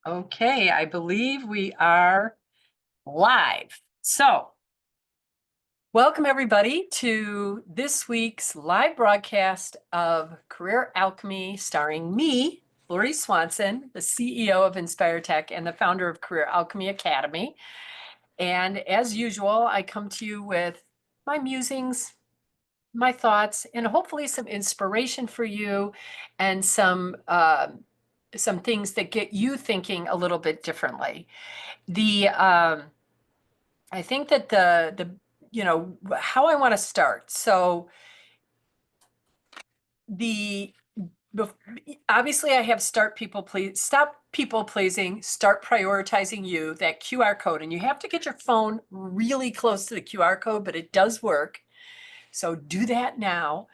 Okay, I believe we are live. So, welcome everybody to this week's live broadcast of Career Alchemy, starring me, Lori Swanson, the CEO of Inspire Tech and the founder of Career Alchemy Academy. And as usual, I come to you with my musings, my thoughts, and hopefully some inspiration for you and some things that get you thinking a little bit differently. The I think that how I want to start. So the bef- obviously I have stop people pleasing, start prioritizing you, that QR code, and you have to get your phone really close to the QR code, but it does work. So do that now.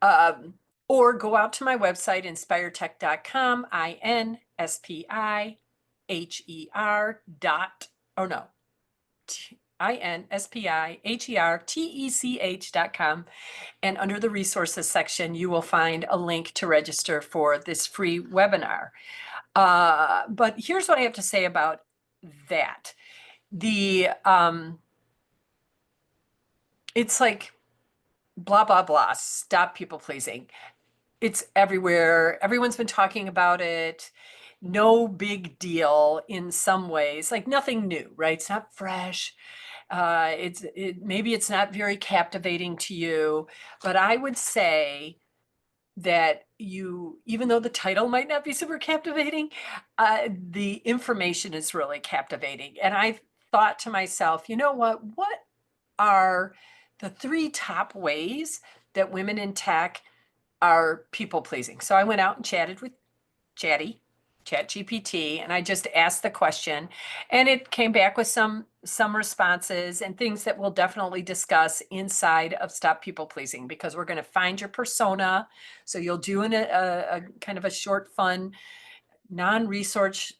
Um, or go out to my website, inspiretech.com, INSPIHER dot, oh no, INSPIHERTECH.com. And under the resources section, you will find a link to register for this free webinar. But here's what I have to say about that. It's like blah, blah, blah, stop people pleasing. It's everywhere. Everyone's been talking about it. No big deal in some ways, like nothing new, right? It's not fresh. Maybe it's not very captivating to you, but I would say that even though the title might not be super captivating, the information is really captivating. And I thought to myself, you know what? What are the three top ways that women in tech are people pleasing? So I went out and chatted with ChatGPT, and I just asked the question, and it came back with some responses and things that we'll definitely discuss inside of Stop People Pleasing, because we're going to find your persona. So you'll do a kind of a short, fun, research,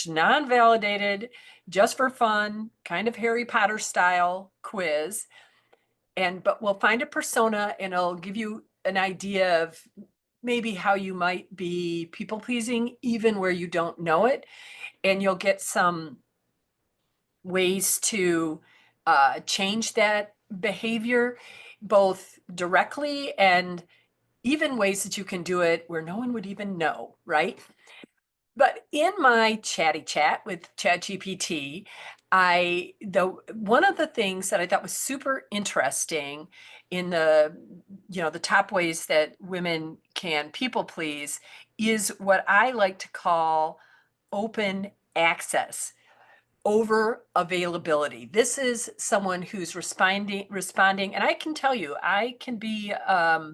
non-validated, just for fun, kind of Harry Potter style quiz. But we'll find a persona, and it'll give you an idea of maybe how you might be people pleasing even where you don't know it. And you'll get some ways to change that behavior, both directly and even ways that you can do it where no one would even know, right? But in my chatty chat with ChatGPT, one of the things that I thought was super interesting in the top ways that women can people please is what I like to call open access over availability. This is someone who's responding, and I can tell you, I can be, uh,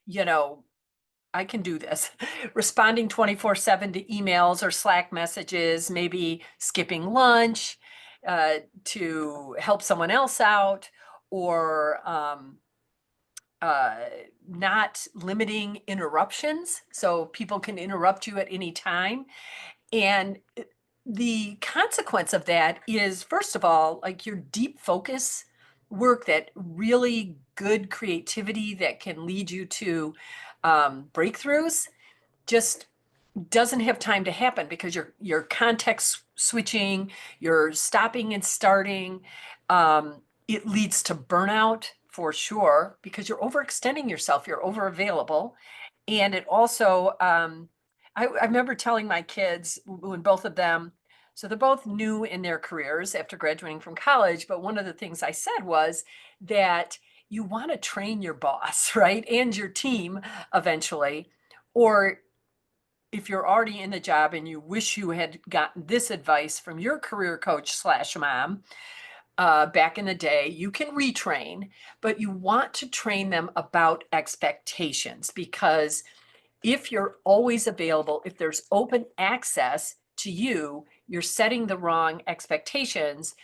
you know, I can do this. Responding 24/7 to emails or Slack messages, maybe skipping lunch to help someone else out, or uh, not limiting interruptions so people can interrupt you at any time. And the consequence of that is, first of all, like your deep focus work, that really good creativity that can lead you to breakthroughs, just doesn't have time to happen because you're context switching, you're stopping and starting. It leads to burnout for sure because you're overextending yourself, you're over available. And it also, I remember telling my kids when both of them, so they're both new in their careers after graduating from college, but one of the things I said was that you want to train your boss, right? And your team eventually. Or if you're already in the job and you wish you had gotten this advice from your career coach slash mom back in the day, you can retrain, but you want to train them about expectations, because if you're always available, if there's open access to you, you're setting the wrong expectations.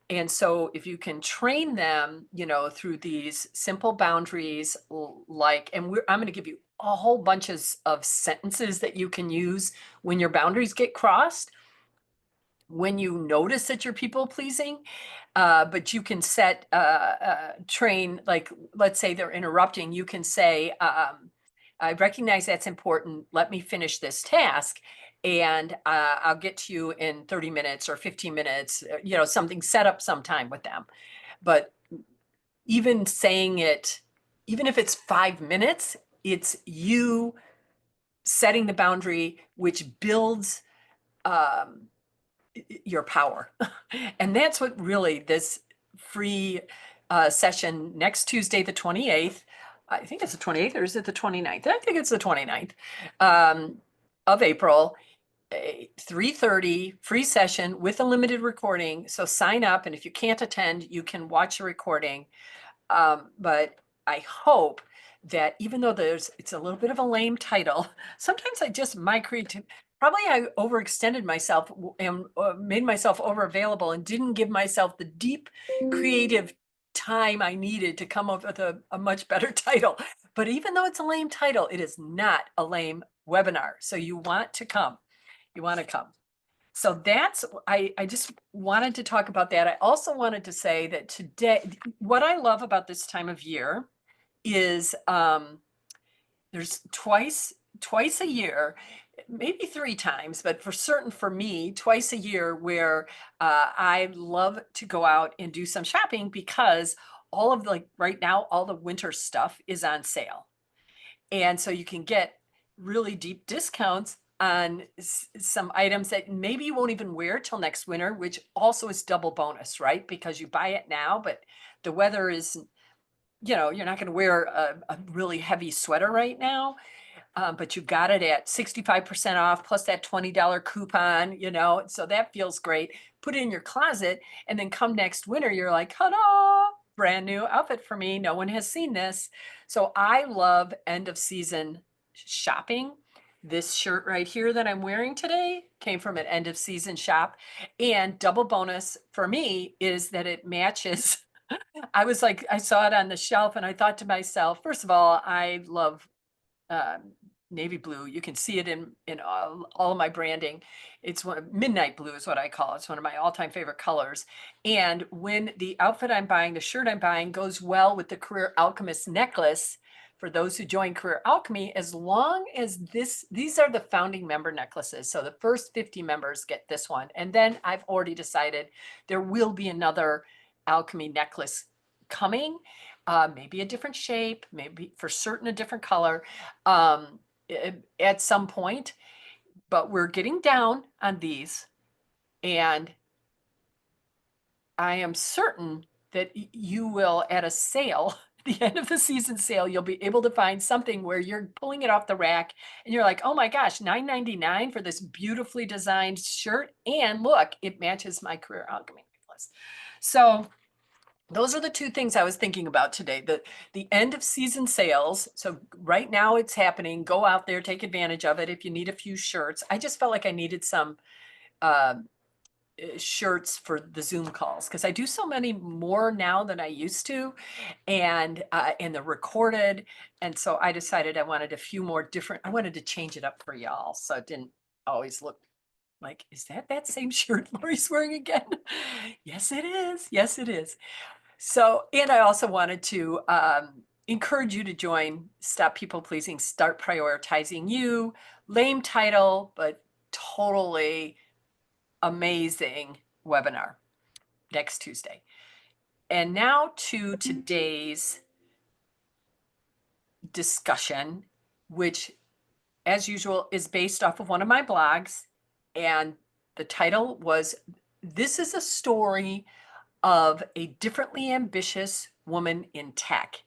And so if you can train them, through these simple boundaries, like, I'm going to give you a whole bunch of sentences that you can use when your boundaries get crossed, when you notice that you're people pleasing, but you can train, like, let's say they're interrupting, you can say, I recognize that's important. Let me finish this task. and I'll get to you in 30 minutes or 15 minutes, something set up sometime with them. But even saying it, even if it's 5 minutes, it's you setting the boundary, which builds um, your power. And that's what really this free session next Tuesday, the 28th, I think it's the 28th, or is it the 29th? I think it's the 29th of April, 3:30 free session with a limited recording. So sign up, and if you can't attend, you can watch a recording. But I hope that even though it's a little bit of a lame title, sometimes my creativity, probably I overextended myself and made myself over available and didn't give myself the deep creative time I needed to come up with a much better title. But even though it's a lame title, it is not a lame webinar. So you want to come. You want to come. So I just wanted to talk about that. I also wanted to say that today, what I love about this time of year is there's twice a year, maybe 3 times, but for certain for me, twice a year where I love to go out and do some shopping because all of right now, all the winter stuff is on sale. And so you can get really deep discounts on some items that maybe you won't even wear till next winter, which also is double bonus, right? Because you buy it now, but the weather is, you're not going to wear a really heavy sweater right now. But you got it at 65% off plus that $20 coupon, so that feels great. Put it in your closet, and then come next winter, you're like, ta-da, brand new outfit for me. No one has seen this. So I love end of season shopping. This shirt right here that I'm wearing today came from an end of season shop. And double bonus for me is that it matches. I was like, I saw it on the shelf and I thought to myself, first of all, I love navy blue. You can see it in all of my branding. It's midnight blue is what I call it. It's one of my all-time favorite colors. And when the outfit I'm buying, the shirt I'm buying, goes well with the Career Alchemist necklace, for those who join Career Alchemy, as long as these are the founding member necklaces. So the first 50 members get this one. And then I've already decided there will be another Alchemy necklace coming, maybe a different shape, maybe for certain a different color at some point. But we're getting down on these, and I am certain that you will, at a sale, the end of the season sale, you'll be able to find something where you're pulling it off the rack and you're like, oh my gosh, $9.99 for this beautifully designed shirt. And look, it matches my Career Alchemy necklace. So those are the two things I was thinking about today. The end of season sales. So right now it's happening. Go out there, take advantage of it. If you need a few shirts, I just felt like I needed some shirts for the Zoom calls because I do so many more now than I used to, and they're recorded. And so I decided I wanted a few more different. I wanted to change it up for y'all, so it didn't always look like, is that same shirt Lori's wearing again? Yes, it is. Yes, it is. So, and I also wanted to encourage you to join Stop People Pleasing, Start Prioritizing You. Lame title, but totally amazing webinar next Tuesday. And now to today's discussion, which, as usual, is based off of one of my blogs. And the title was, "This is a story of a differently ambitious woman in tech,"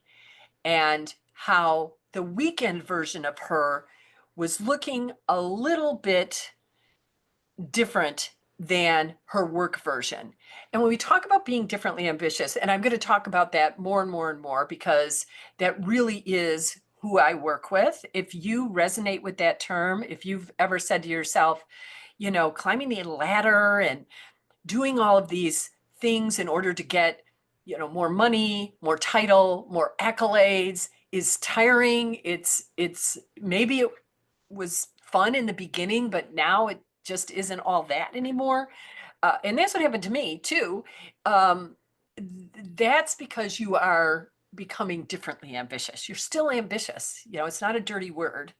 and how the weekend version of her was looking a little bit different than her work version. And when we talk about being differently ambitious, and I'm going to talk about that more and more and more because that really is who I work with. If you resonate with that term, if you've ever said to yourself, climbing the ladder and doing all of these things in order to get, more money, more title, more accolades is tiring. It's maybe it was fun in the beginning, but now it just isn't all that anymore. And that's what happened to me too. That's because you are becoming differently ambitious. You're still ambitious. It's not a dirty word,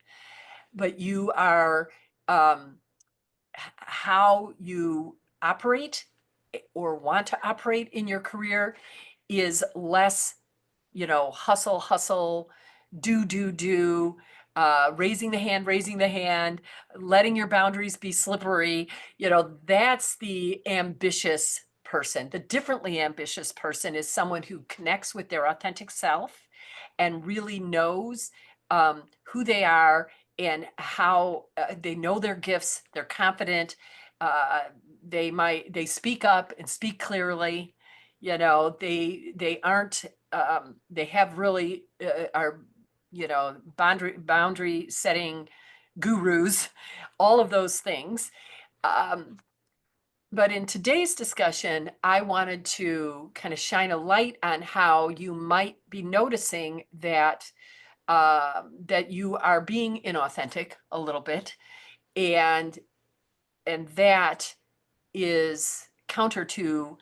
but you are how you operate or want to operate in your career is less, hustle, hustle, do, raising the hand, letting your boundaries be slippery. That's the ambitious person. The differently ambitious person is someone who connects with their authentic self and really knows who they are and how they know their gifts. They're confident. Uh, they speak up and speak clearly. They aren't they have really are boundary setting gurus, all of those things. Um, but in today's discussion, I wanted to kind of shine a light on how you might be noticing that you are being inauthentic a little bit, and that is counter to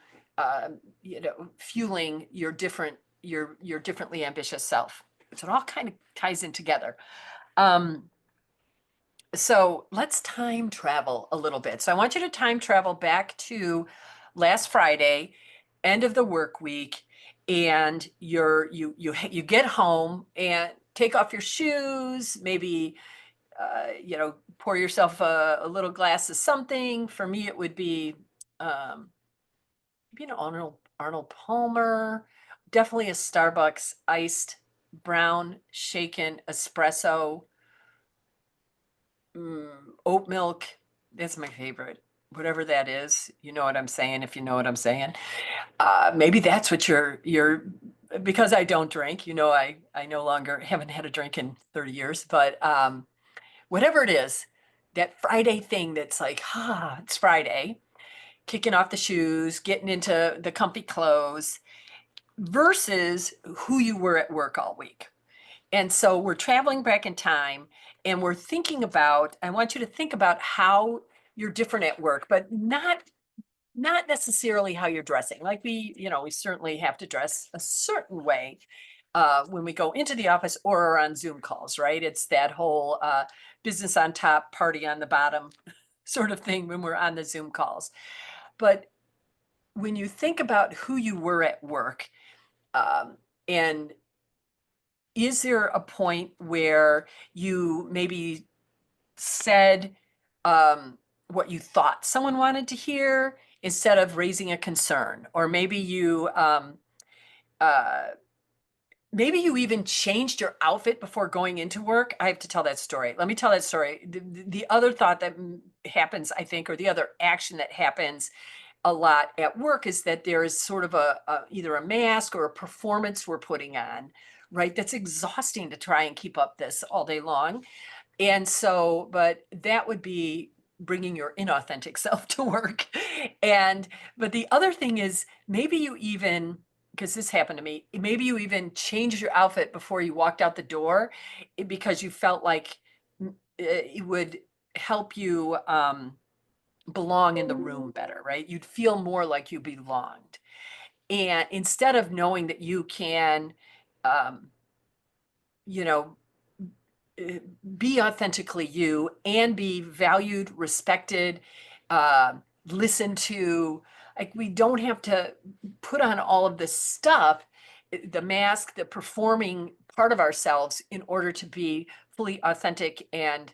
fueling your differently ambitious self. So it all kind of ties in together. Um, so let's time travel a little bit. So I want you to time travel back to last Friday, end of the work week, and you get home and take off your shoes, maybe pour yourself a little glass of something. For me, it would be maybe an Arnold Palmer, definitely a Starbucks iced brown shaken espresso, oat milk. That's my favorite. Whatever that is, you know what I'm saying, if you know what I'm saying. Maybe that's what you're because I don't drink, I no longer haven't had a drink in 30 years, but whatever it is, that Friday thing that's like, it's Friday, kicking off the shoes, getting into the comfy clothes versus who you were at work all week. And so we're traveling back in time and we're thinking about, I want you to think about how you're different at work, but not necessarily how you're dressing. Like we certainly have to dress a certain way when we go into the office or on Zoom calls, right? It's that whole business on top, party on the bottom sort of thing when we're on the Zoom calls. But when you think about who you were at work, and is there a point where you maybe said what you thought someone wanted to hear instead of raising a concern? Or uh, maybe you even changed your outfit before going into work. I have to tell that story. Let me tell that story. The other thought that happens, I think, or the other action that happens a lot at work is that there is sort of either a mask or a performance we're putting on, right? That's exhausting to try and keep up this all day long. And so, but that would be bringing your inauthentic self to work. But the other thing is maybe you even, because this happened to me, maybe you even changed your outfit before you walked out the door because you felt like it would help you belong in the room better, right? You'd feel more like you belonged. And instead of knowing that you can, um, you know, be authentically you and be valued, respected, uh, listened to. Like we don't have to put on all of this stuff, the mask, the performing part of ourselves in order to be fully authentic and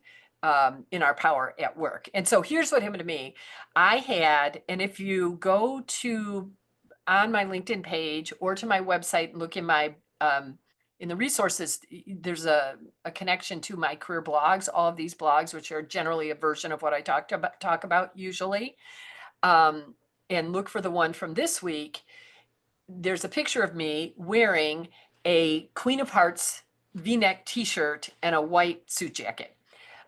in our power at work. And so here's what happened to me. And if you go to on my LinkedIn page or to my website and look in my in the resources, there's a connection to my career blogs, all of these blogs, which are generally a version of what I talk about usually. And look for the one from this week. There's a picture of me wearing a Queen of Hearts V-neck t-shirt and a white suit jacket.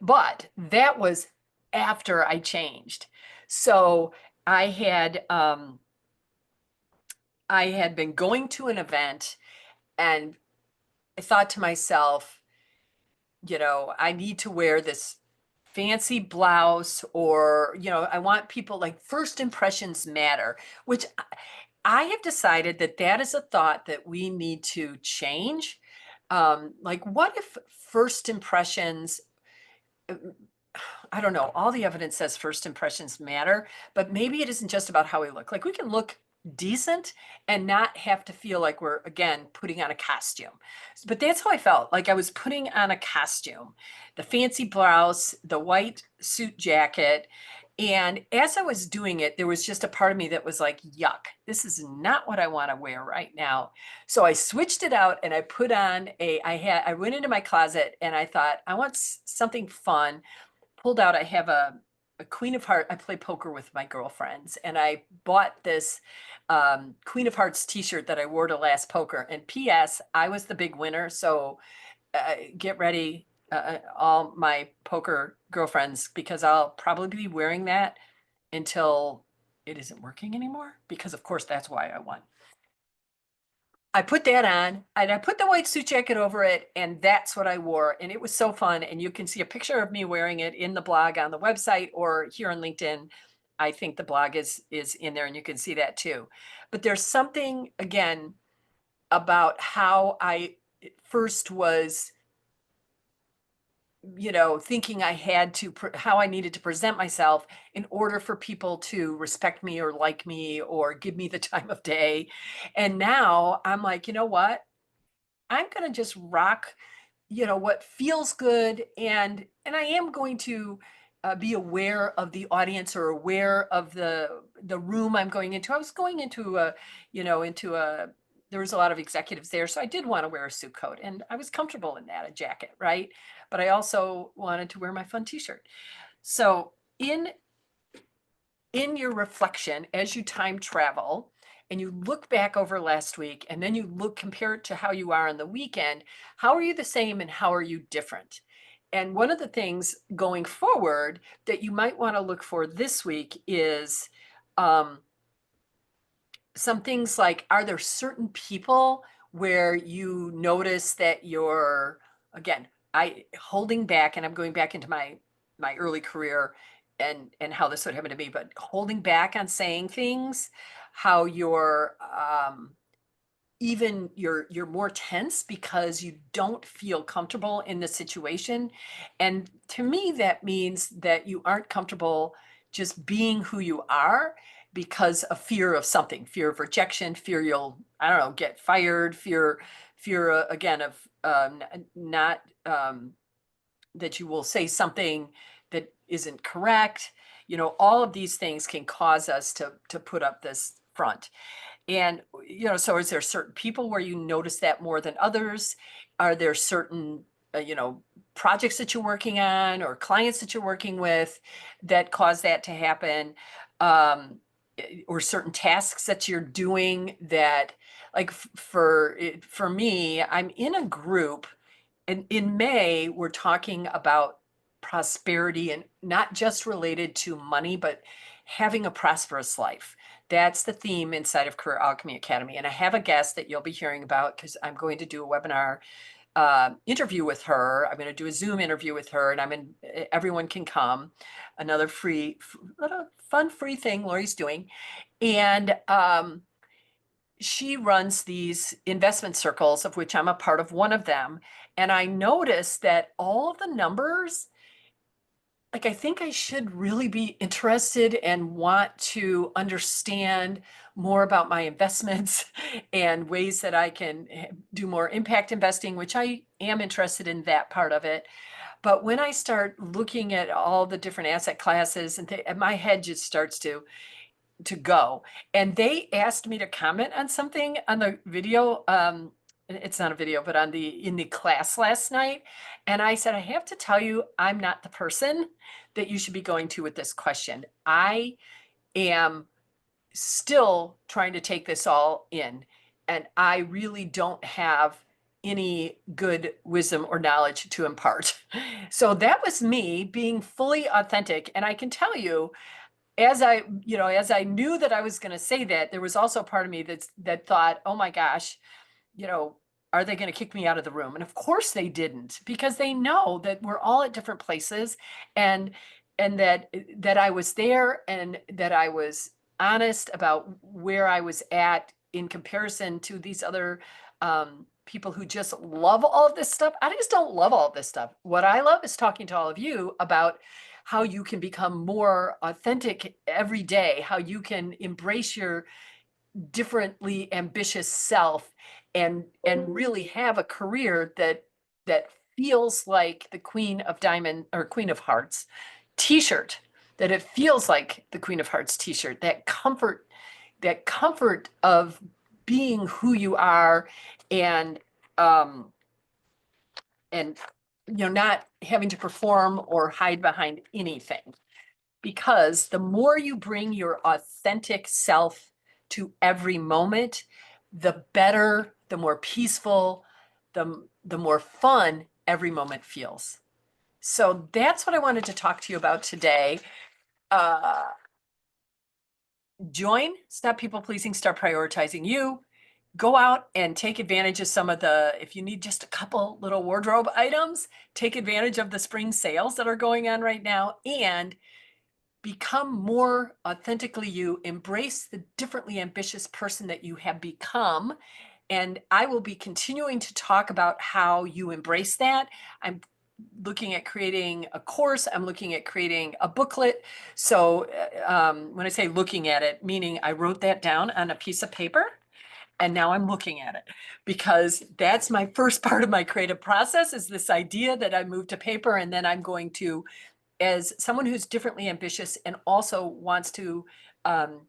But that was after I changed. So I had been going to an event and I thought to myself, I need to wear this fancy blouse, or, I want people, like, first impressions matter, which I have decided that is a thought that we need to change. Like, what if first impressions, I don't know, all the evidence says first impressions matter, but maybe it isn't just about how we look. Like we can look decent and not have to feel like we're again putting on a costume. But that's how I felt. Like I was putting on a costume, the fancy blouse, the white suit jacket. And as I was doing it, there was just a part of me that was like, yuck, this is not what I want to wear right now. So I switched it out and I put on I went into my closet and I thought, I want something fun. Pulled out, I have a Queen of Hearts. I play poker with my girlfriends, and I bought this Queen of Hearts t-shirt that I wore to last poker. And P.S. I was the big winner, so get ready, all my poker girlfriends, because I'll probably be wearing that until it isn't working anymore, because of course that's why I won. I put that on and I put the white suit jacket over it, and that's what I wore. And it was so fun. And you can see a picture of me wearing it in the blog on the website or here on LinkedIn. I think the blog is in there and you can see that too. But there's something again about how I first was, thinking I had to, how I needed to present myself in order for people to respect me or like me or give me the time of day. And now I'm like, you know what? I'm going to just rock, what feels good. And I am going to be aware of the audience or aware of the room I'm going into. I was going into there was a lot of executives there. So I did want to wear a suit coat and I was comfortable in that, a jacket, right? But I also wanted to wear my fun t-shirt. So in your reflection as you time travel and you look back over last week and then you compare it to how you are on the weekend, how are you the same and how are you different? And one of the things going forward that you might want to look for this week is um, some things like, are there certain people where you notice that you're, again, I holding back, and I'm going back into my early career and how this would happen to me, but holding back on saying things, how you're even you're more tense because you don't feel comfortable in the situation. And to me, that means that you aren't comfortable just being who you are because of fear of something, fear of rejection, fear you'll, I don't know, get fired, fear again of not that you will say something that isn't correct. All of these things can cause us to put up this front. And, so is there certain people where you notice that more than others? Are there certain, projects that you're working on or clients that you're working with that cause that to happen? Or certain tasks that you're doing that, like for me, I'm in a group and in May, we're talking about prosperity and not just related to money, but having a prosperous life. That's the theme inside of Career Alchemy Academy. And I have a guest that you'll be hearing about because I'm going to do a webinar interview with her. I'm going to do a Zoom interview with her, and everyone can come. Another free, little fun, free thing Lori's doing. And she runs these investment circles, of which I'm a part of one of them. And I noticed that all of the numbers, like I think I should really be interested and want to understand more about my investments and ways that I can do more impact investing, which I am interested in that part of it. But when I start looking at all the different asset classes and my head just starts to go. And they asked me to comment on something on the video. It's not a video, but in the class last night. And I said, I have to tell you, I'm not the person that you should be going to with this question. I am still trying to take this all in. And I really don't have any good wisdom or knowledge to impart. So that was me being fully authentic. And I can tell you, as I knew that I was going to say that, there was also a part of me that thought, oh my gosh, are they going to kick me out of the room? And of course they didn't, because they know that we're all at different places, and that I was there and that I was honest about where I was at in comparison to these other people who just love all of this stuff. I just don't love all of this stuff. What I love is talking to all of you about how you can become more authentic every day, how you can embrace your differently ambitious self and really have a career that feels like the Queen of Diamond or Queen of Hearts t-shirt, that it feels like the Queen of Hearts t-shirt, that comfort of being who you are and um and not having to perform or hide behind anything, because the more you bring your authentic self to every moment, the better, the more peaceful, the more fun every moment feels. So that's what I wanted to talk to you about today. Uh, Join Stop People Pleasing, Start Prioritizing You. Go out and take advantage of some of if you need just a couple little wardrobe items, take advantage of the spring sales that are going on right now and become more authentically you. Embrace the differently ambitious person that you have become. And I will be continuing to talk about how you embrace that. I'm looking at creating a course. I'm looking at creating a booklet. So when I say looking at it, meaning I wrote that down on a piece of paper and now I'm looking at it, because that's my first part of my creative process, is this idea that I moved to paper. And then I'm going to, as someone who's differently ambitious and also wants to, um,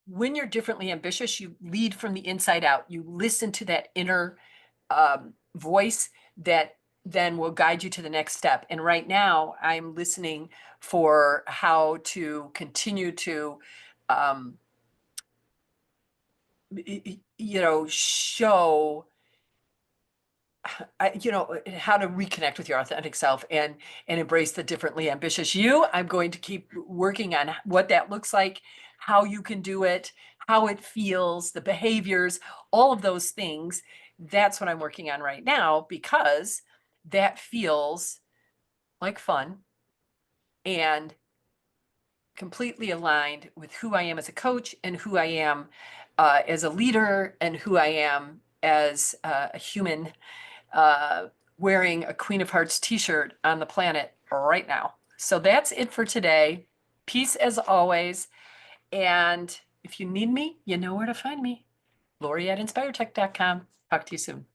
when you're differently ambitious, you lead from the inside out. You listen to that inner voice that then will guide you to the next step. And right now, I'm listening for how to continue to, um, show how to reconnect with your authentic self and embrace the differently ambitious you. I'm going to keep working on what that looks like, how you can do it, how it feels, the behaviors, all of those things. That's what I'm working on right now, because that feels like fun and completely aligned with who I am as a coach and who I am as a leader and who I am as a human wearing a Queen of Hearts t-shirt on the planet right now. So that's it for today. Peace as always. And if you need me, you know where to find me. Lori at inspiretech.com. Talk to you soon.